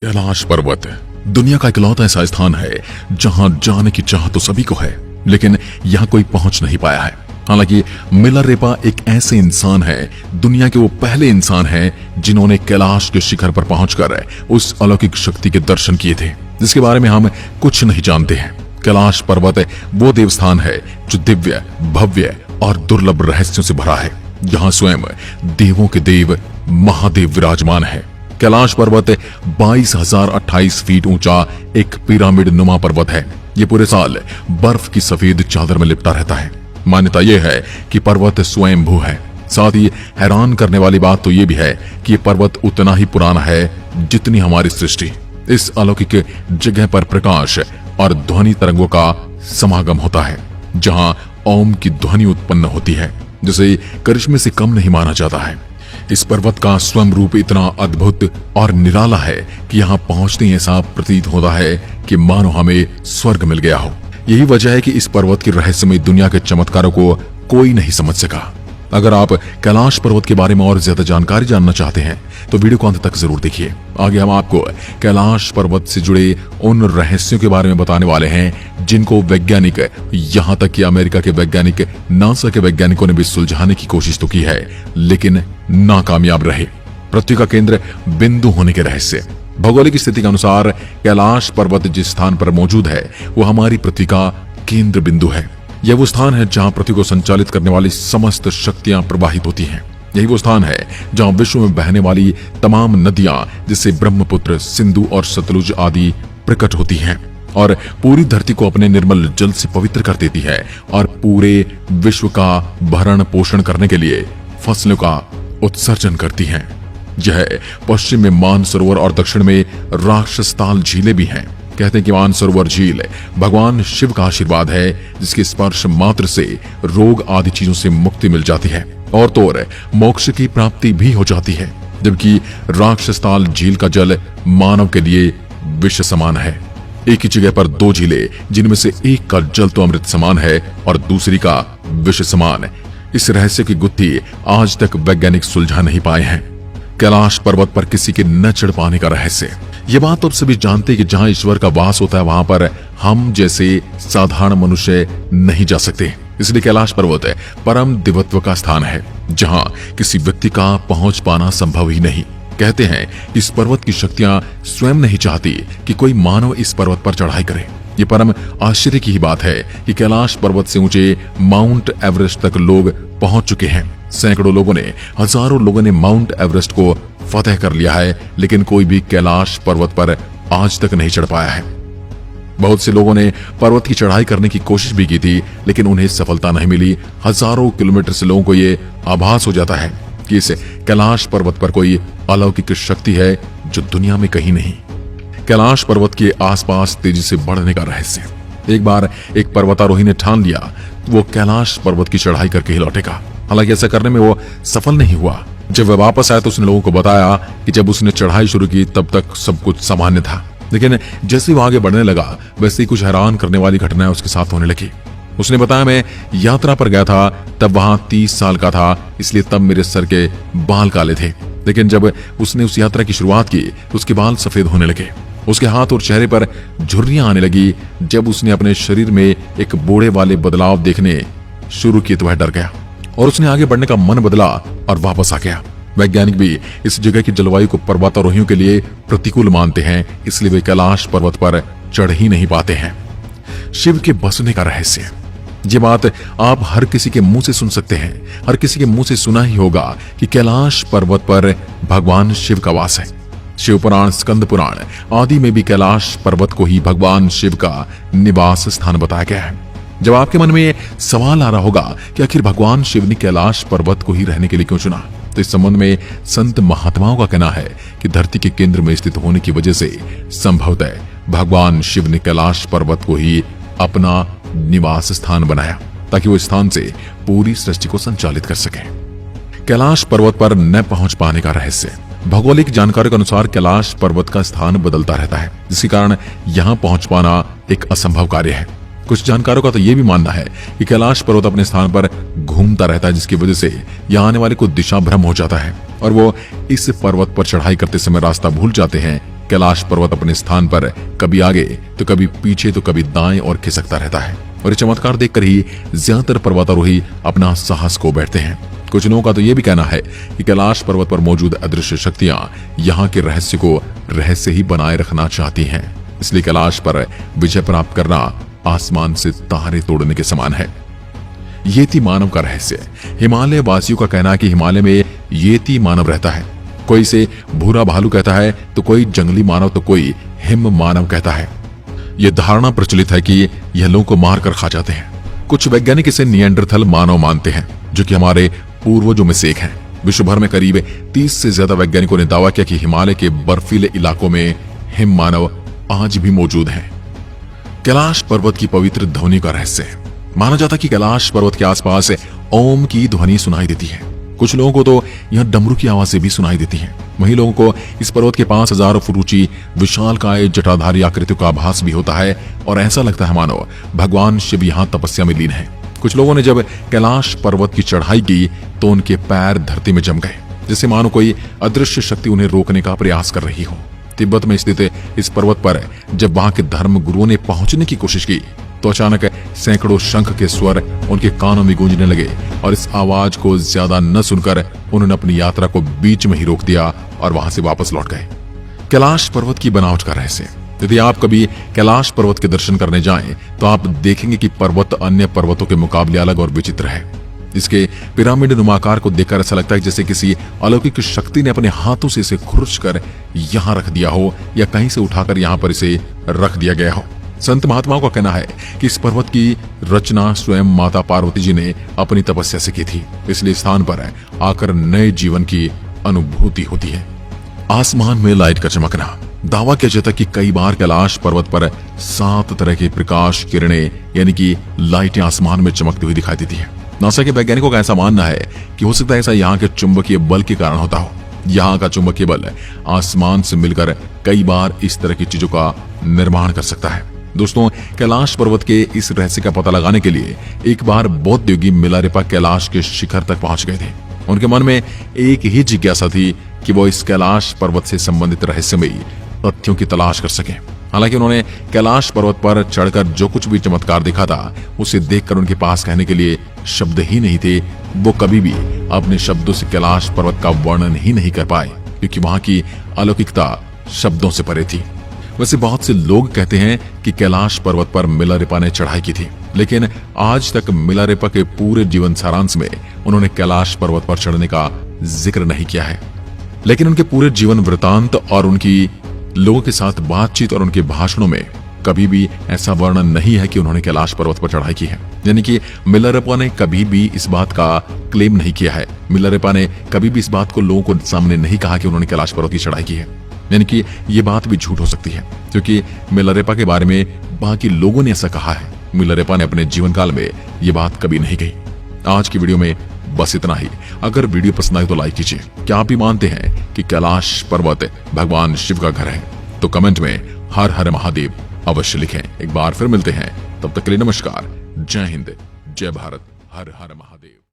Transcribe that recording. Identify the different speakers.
Speaker 1: कैलाश पर्वत दुनिया का इकलौता ऐसा स्थान है जहां जाने की चाह तो सभी को है, लेकिन यहां कोई पहुंच नहीं पाया है। हालांकि मिलारेपा एक ऐसे इंसान है, दुनिया के वो पहले इंसान हैं जिन्होंने कैलाश के शिखर पर पहुंचकर उस अलौकिक शक्ति के दर्शन किए थे जिसके बारे में हम कुछ नहीं जानते हैं। कैलाश पर्वत वो देवस्थान है जो दिव्य, भव्य और दुर्लभ रहस्यों से भरा है, जहां स्वयं देवों के देव महादेव विराजमान है। कैलाश पर्वत 22,028 फीट ऊंचा एक पिरामिड नुमा पर्वत है। ये पूरे साल बर्फ की सफेद चादर में लिपटा रहता है। मान्यता यह है कि पर्वत स्वयंभू है। साथ ही हैरान करने वाली बात तो ये भी है कि ये पर्वत उतना ही पुराना है जितनी हमारी सृष्टि। इस अलौकिक जगह पर प्रकाश और ध्वनि तरंगों का समागम होता है, जहां ओम की ध्वनि उत्पन्न होती है, जिसे करिश्मे से कम नहीं माना जाता है। इस पर्वत का स्वयं रूप इतना अद्भुत और निराला है कि यहाँ पहुंचते ही ऐसा प्रतीत होता है कि मानो हमें स्वर्ग मिल गया हो। यही वजह है कि इस पर्वत की रहस्यमय दुनिया के चमत्कारों को कोई नहीं समझ सका। अगर आप कैलाश पर्वत के बारे में और ज्यादा जानकारी जानना चाहते हैं तो वीडियो को अंत तक जरूर देखिए। आगे हम आपको कैलाश पर्वत से जुड़े उन रहस्यों के बारे में बताने वाले हैं जिनको वैज्ञानिक, यहाँ तक कि अमेरिका के वैज्ञानिक, नासा के वैज्ञानिकों ने भी सुलझाने की कोशिश तो की है, लेकिन नाकामयाब रहे। पृथ्वी का केंद्र बिंदु होने के रहस्य। भौगोलिक स्थिति के अनुसार कैलाश पर्वत जिस स्थान पर मौजूद है वो हमारी पृथ्वी का केंद्र बिंदु है। यह वो स्थान है जहां पृथ्वी को संचालित करने वाली समस्त शक्तियां प्रवाहित होती हैं। यही वो स्थान है जहां विश्व में बहने वाली तमाम नदियां जैसे ब्रह्मपुत्र, सिंधु और सतलुज आदि प्रकट होती हैं और पूरी धरती को अपने निर्मल जल से पवित्र कर देती है और पूरे विश्व का भरण पोषण करने के लिए फसलों का उत्सर्जन करती हैं। यह पश्चिम में मानसरोवर और दक्षिण में राक्षसताल झीलें भी हैं। कहते हैं कि मानसरोवर झील भगवान शिव का आशीर्वाद है, जिसके स्पर्श मात्र से रोग आदि चीजों से मुक्ति मिल जाती है और तो और मोक्ष की प्राप्ति भी हो जाती है। जबकि राक्षसताल झील का जल मानव के लिए विष समान है। एक ही जगह पर दो झीलें, जिनमें से एक का जल तो अमृत समान है और दूसरी का विष समान। इस रहस्य की गुत्थी आज तक वैज्ञानिक सुलझा नहीं पाए हैं। कैलाश पर्वत पर किसी के न चढ़ पाने का रहस्य। ये बात तो सभी जानते कि जहां ईश्वर का वास होता है वहां पर हम जैसे साधारण मनुष्य नहीं जा सकते। इसलिए कैलाश पर्वत परम दिव्यत्व का स्थान है जहां किसी व्यक्ति का पहुंच पाना संभव ही नहीं। कहते हैं इस पर्वत की शक्तियां स्वयं नहीं चाहती कि कोई मानव इस पर्वत पर चढ़ाई करे। ये परम आश्चर्य की ही बात है कि कैलाश पर्वत से ऊंचे माउंट एवरेस्ट तक लोग पहुंच चुके हैं। सैकड़ों लोगों ने, हजारों लोगों ने माउंट एवरेस्ट को फतेह कर लिया है, लेकिन कोई भी कैलाश पर्वत पर आज तक नहीं चढ़ पाया है। बहुत से लोगों ने पर्वत की चढ़ाई करने की कोशिश भी की थी, लेकिन उन्हें सफलता नहीं मिली। हजारों किलोमीटर से लोगों को ये आभास हो जाता है कि इस कैलाश पर्वत पर कोई अलौकिक शक्ति है जो दुनिया में कहीं नहीं। कैलाश पर्वत के आसपास तेजी से बढ़ने का रहस्य। एक बार एक पर्वतारोही ने ठान लिया वो कैलाश पर्वत की चढ़ाई करके ही लौटेगा। हालांकि ऐसा करने में वो सफल नहीं हुआ। जब वह वापस आया तो उसने लोगों को बताया कि जब उसने चढ़ाई शुरू की तब तक सब कुछ सामान्य था, लेकिन जैसे वो आगे बढ़ने लगा वैसे ही कुछ हैरान करने वाली घटनाएं उसके साथ होने लगी। उसने बताया, मैं यात्रा पर गया था, तब वहां 30 साल का था, इसलिए तब मेरे सर के बाल काले थे, लेकिन जब उसने उस यात्रा की शुरुआत की तो उसके बाल सफेद होने लगे। उसके हाथ और चेहरे पर झुर्रियां आने लगी। जब उसने अपने शरीर में एक बूढ़े वाले बदलाव देखने शुरू किए तो वह डर गया और उसने आगे बढ़ने का मन बदला और वापस आ गया। वैज्ञानिक भी इस जगह की जलवायु को पर्वतारोहियों के लिए प्रतिकूल मानते हैं, इसलिए वे कैलाश पर्वत पर चढ़ ही नहीं पाते हैं। शिव के बसने का रहस्य। ये बात आप हर किसी के मुंह से सुन सकते हैं, हर किसी के मुंह से सुना ही होगा कि कैलाश पर्वत पर भगवान शिव का वास है। शिव पुराण, स्कंद पुराण आदि में भी कैलाश पर्वत को ही भगवान शिव का निवास स्थान बताया गया है। जब आपके मन में ये सवाल आ रहा होगा कि आखिर भगवान शिव ने कैलाश पर्वत को ही रहने के लिए क्यों चुना, तो इस संबंध में संत महात्माओं का कहना है कि धरती के केंद्र में स्थित होने की वजह से संभवतः भगवान शिव ने कैलाश पर्वत को ही अपना निवास स्थान बनाया ताकि वो स्थान से पूरी सृष्टि को संचालित कर सके। कैलाश पर्वत पर न पहुंच पाने का रहस्य। भौगोलिक जानकारी के अनुसार कैलाश पर्वत का स्थान बदलता रहता है, जिसके कारण यहाँ पहुंच पाना एक असंभव कार्य है। कुछ जानकारों का तो यह भी मानना है कि कैलाश पर्वत अपने स्थान पर घूमता रहता है, जिसकी वजह से यहाँ आने वाले को दिशा भ्रम हो जाता है और वो इस पर्वत पर चढ़ाई करते समय रास्ता भूल जाते हैं कैलाश पर्वत अपने स्थान पर कभी आगे तो कभी पीछे तो कभी दाएं और खिसकता रहता है। और ये चमत्कार देखकर ही ज्यादातर पर्वतारोही अपना साहस खो बैठते हैं। कुछ लोगों का तो यह भी कहना है कि कैलाश पर्वत पर मौजूद अदृश्य शक्तियां यहाँ के रहस्य को रहस्य ही बनाए रखना चाहती हैं। इसलिए कैलाश पर विजय प्राप्त करना आसमान से तारे तोड़ने के समान है। ये थी मानव का रहस्य। हिमालय वासियों का कहना है कि हिमालय में ये थी मानव रहता है। कोई इसे भूरा भालू कहता है तो कोई जंगली मानव तो कोई हिम मानव कहता है। यह धारणा प्रचलित है कि यह लोगों को मारकर खा जाते हैं। कुछ वैज्ञानिक इसे निएंडरथल मानव मानते हैं, जो कि हमारे पूर्वजों में से एक हैं। विश्व भर में करीब 30 से ज्यादा वैज्ञानिकों ने दावा किया कि हिमालय के बर्फीले इलाकों में हिम मानव आज भी मौजूद हैं। कैलाश पर्वत की पवित्र ध्वनि का रहस्य। माना जाता है कि कैलाश पर्वत के आसपास ओम की ध्वनि सुनाई देती है। कुछ लोगों को तो यह डमरू की आवाजें भी सुनाई देती हैं। वहीं लोगों को इस पर्वत के 5000 फुट ऊंची विशालकाय जटाधारी आकृतियों का आभास भी होता है और ऐसा लगता है मानो भगवान शिव यहाँ तपस्या में लीन है। कुछ लोगों ने जब कैलाश पर्वत की चढ़ाई की तो उनके पैर धरती में जम गए, जैसे मानो कोई अदृश्य शक्ति उन्हें रोकने का प्रयास कर रही हो। तिब्बत में स्थित इस पर्वत पर जब वहां के धर्म गुरुओं ने पहुंचने की कोशिश की तो अचानक सैकड़ों शंख के स्वर उनके कानों में गूंजने लगे और इस आवाज को ज्यादा न सुनकर उन्होंने अपनी यात्रा को बीच में ही रोक दिया और वहां से वापस लौट गए। कैलाश पर्वत की बनावट का रहस्य। यदि आप कभी कैलाश पर्वत के दर्शन करने जाएं तो आप देखेंगे कि पर्वत अन्य पर्वतों के मुकाबले अलग और विचित्र है। इसके पिरामिड नुमाकार को देखकर ऐसा लगता है जैसे किसी अलौकिक शक्ति ने अपने हाथों से इसे खुरच कर यहाँ रख दिया हो या कहीं से उठाकर यहाँ पर इसे रख दिया गया हो। संत महात्माओं का कहना है कि इस पर्वत की रचना स्वयं माता पार्वती जी ने अपनी तपस्या से की थी, इसलिए स्थान पर आकर नए जीवन की अनुभूति होती है। आसमान में लाइट का चमकना। दावा किया जाता है कि कई बार कैलाश पर्वत पर 7 तरह के प्रकाश किरणें यानी कि लाइटें आसमान में चमकती हुई दिखाई देती है। नासा के वैज्ञानिकों का ऐसा मानना है कि हो सकता है ऐसा यहाँ के चुंबकीय बल के कारण होता हो। यहाँ का चुंबकीय बल आसमान से मिलकर कई बार इस तरह की चीजों का निर्माण कर सकता है। दोस्तों, कैलाश पर्वत के इस रहस्य का पता लगाने के लिए एक बार बौद्ध योगी मिलारेपा कैलाश के शिखर तक पहुंच गए थे। उनके मन में एक ही जिज्ञासा थी कि वो इस कैलाश पर्वत से संबंधित रहस्यमयी तथ्यों की तलाश कर सके। हालांकि उन्होंने कैलाश पर्वत पर चढ़कर जो कुछ भी चमत्कार देखा था उसे देखकर उनके पास कहने के लिए शब्द ही नहीं थे। वो कभी भी अपने शब्दों से कैलाश पर्वत का वर्णन ही नहीं कर पाए, क्योंकि वहां की अलौकिकता शब्दों से परे थी। वैसे बहुत से लोग कहते हैं कि कैलाश पर्वत पर मिलारेपा ने चढ़ाई की थी, लेकिन आज तक मिलारेपा के पूरे जीवन सारांश में उन्होंने कैलाश पर्वत पर चढ़ने का जिक्र नहीं किया है। लेकिन उनके पूरे जीवन वृतांत और उनकी लोगों के साथ बातचीत और उनके भाषणों में कभी भी ऐसा वर्णन नहीं है कि उन्होंने कैलाश पर्वत पर चढ़ाई की है। यानी कि मिलारेपा ने कभी भी इस बात का क्लेम नहीं किया है। मिलारेपा ने कभी भी इस बात को लोगों को सामने नहीं कहा कि उन्होंने कैलाश पर्वत की चढ़ाई की है। यानी कि ये बात भी झूठ हो सकती है, क्योंकि मिलारेपा के बारे में बाकी लोगों ने ऐसा कहा है। मिलारेपा ने अपने जीवन काल में ये बात कभी नहीं कही। आज की वीडियो में बस इतना ही। अगर वीडियो पसंद आए तो लाइक कीजिए। क्या आप भी मानते हैं कि कैलाश पर्वत भगवान शिव का घर है? तो कमेंट में हर हर महादेव अवश्य लिखें। एक बार फिर मिलते हैं, तब तक के लिए नमस्कार। जय हिंद, जय भारत, हर हर महादेव।